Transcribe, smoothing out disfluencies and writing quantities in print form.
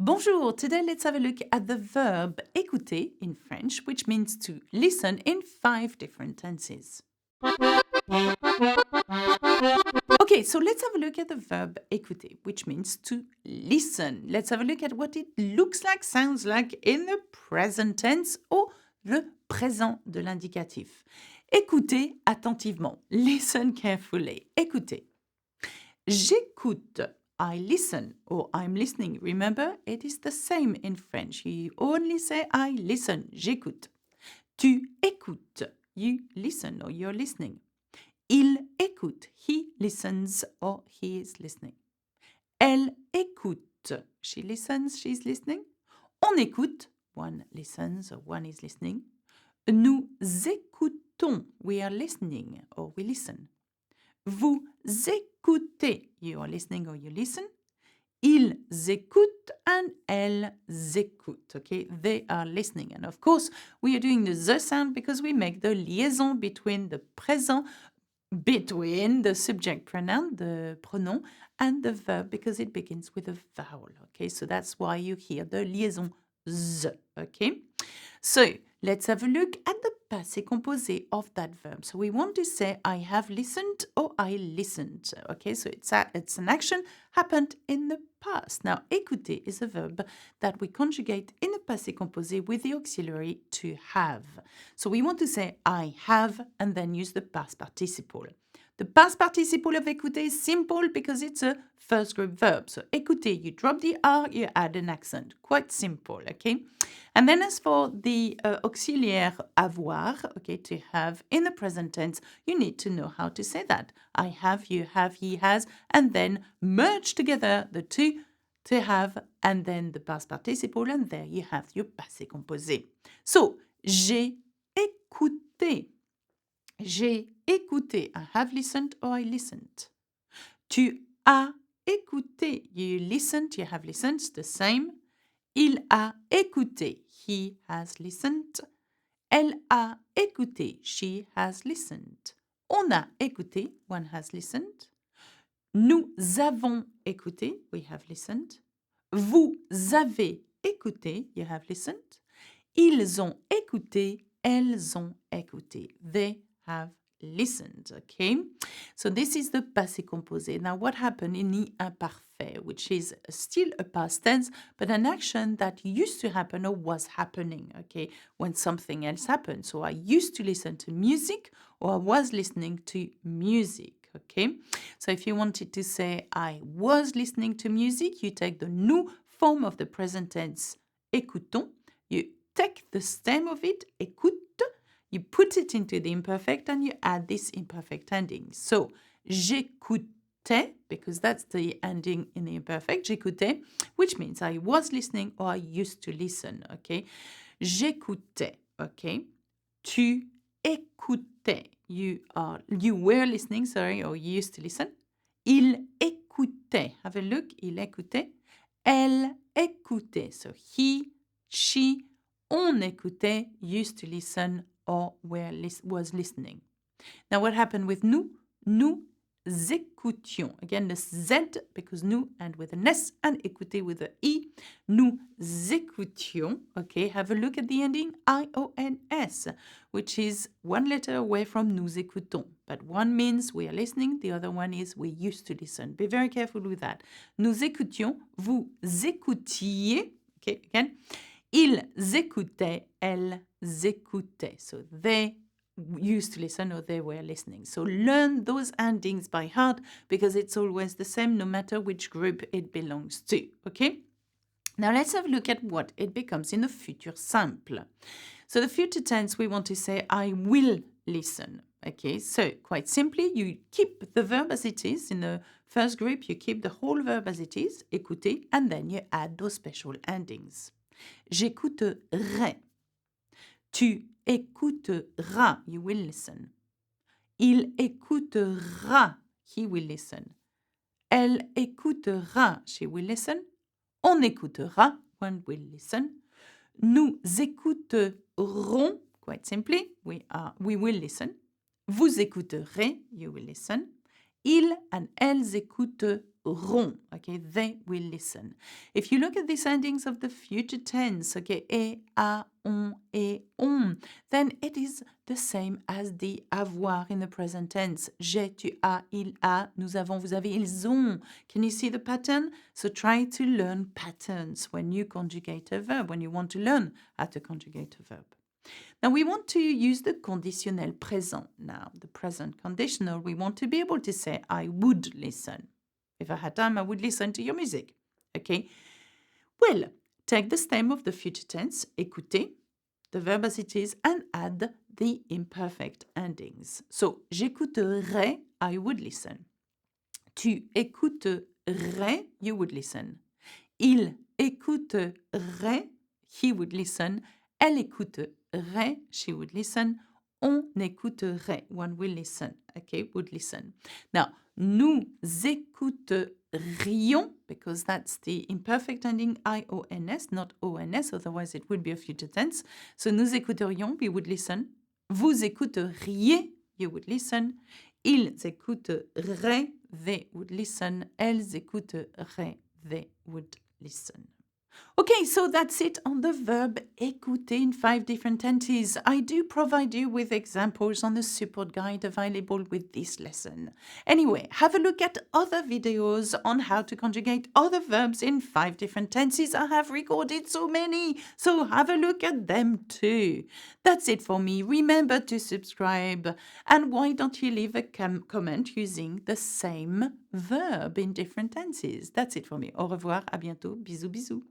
Bonjour, today let's have a look at the verb écouter in French, which means to listen in 5 different tenses. Okay, so let's have a look at the verb écouter, which means to listen. Let's have a look at what it looks like, sounds like in the present tense or le présent de l'indicatif. Écoutez attentivement. Listen carefully. Écoutez. J'écoute. I listen or I'm listening. Remember, it is the same in French. You only say I listen. J'écoute. Tu écoutes. You listen or you're listening. Il écoute. He listens or he is listening. Elle écoute. She listens, she's listening. On écoute. One listens or one is listening. Nous écoutons. We are listening or we listen. Vous écoutez. You are listening or you listen. Ils écoutent and elles écoutent. Okay, they are listening. And of course, we are doing the sound because we make the liaison between the présent, between the subject pronoun, the pronom, and the verb because it begins with a vowel. Okay, so that's why you hear the liaison z. Okay, so let's have a look at the passé composé of that verb. So we want to say I have listened or I listened. Okay, so it's an action happened in the past. Now, écouter is a verb that we conjugate in the passé composé with the auxiliary to have. So we want to say I have and then use the past participle. The past participle of écouter is simple because it's a first group verb. So écouter, you drop the R, you add an accent. Quite simple, okay? And then as for the auxiliaire avoir, okay, to have in the present tense, you need to know how to say that. I have, you have, he has, and then merge together the two to have, and then the past participle, and there you have your passé composé. So, j'ai écouté. J'ai écouté. I have listened or I listened. Tu as écouté. You listened, you have listened, the same. Il a écouté. He has listened. Elle a écouté. She has listened. On a écouté. One has listened. Nous avons écouté. We have listened. Vous avez écouté. You have listened. Ils ont écouté. Elles ont écouté. They have listened. Okay? So this is the passé composé. Now what happened in the imparfait, which is still a past tense, but an action that used to happen or was happening, okay, when something else happened. So I used to listen to music or I was listening to music, okay? So if you wanted to say I was listening to music, you take the nous form of the present tense, écoutons, you take the stem of it, écoute, you put it into the imperfect and you add this imperfect ending. So, j'écoutais, because that's the ending in the imperfect, j'écoutais, which means I was listening or I used to listen, okay? J'écoutais, okay? Tu écoutais. You were listening, sorry, or you used to listen. Il écoutait. Have a look. Il écoutait. Elle écoutait. So he, she, on écoutait, used to listen, or was listening. Now, what happened with nous? Nous écoutions. Again, the Z, because nous and with an S, and écouter with a E. Nous écoutions. Okay, have a look at the ending I-O-N-S, which is one letter away from nous écoutons. But one means we are listening, the other one is we used to listen. Be very careful with that. Nous écoutions, vous écoutiez. Okay, again. Ils écoutaient, elles écoutaient. So they used to listen or they were listening. So learn those endings by heart because it's always the same no matter which group it belongs to. Okay? Now let's have a look at what it becomes in the future simple. So the future tense, we want to say I will listen. Okay, so quite simply, you keep the verb as it is. In the first group, you keep the whole verb as it is, écouter, and then you add those special endings. J'écouterai. Tu écouteras. You will listen. Il écoutera. He will listen. Elle écoutera. She will listen. On écoutera. One will listen. Nous écouterons. Quite simply, we will listen. Vous écouterez. You will listen. Ils and elles écouteront. Okay, they will listen. If you look at these endings of the future tense, okay, et, a, on, et, on, then it is the same as the avoir in the present tense. J'ai, tu as, il a, nous avons, vous avez, ils ont. Can you see the pattern? So try to learn patterns when you conjugate a verb, when you want to learn how to conjugate a verb. Now we want to use the conditionnel présent now, the present conditional. We want to be able to say, I would listen. If I had time, I would listen to your music. Okay? Well, take the stem of the future tense, écouter, the verb as it is, and add the imperfect endings. So, j'écouterais, I would listen. Tu écouterais, you would listen. Il écouterait, he would listen. Elle écouterait, she would listen. On écouterait, one will listen. Okay, would listen. Now, nous écouterions, because that's the imperfect ending IONS, not ONS, otherwise it would be a future tense. So, nous écouterions, we would listen. Vous écouteriez, you would listen. Ils écouteraient, they would listen. Elles écouteraient, they would listen. Okay, so that's it on the verb écouter in 5 different tenses. I do provide you with examples on the support guide available with this lesson. Anyway, have a look at other videos on how to conjugate other verbs in 5 different tenses. I have recorded so many, so have a look at them too. That's it for me. Remember to subscribe, and why don't you leave a comment using the same verb in different tenses. That's it for me. Au revoir, à bientôt. Bisous, bisous.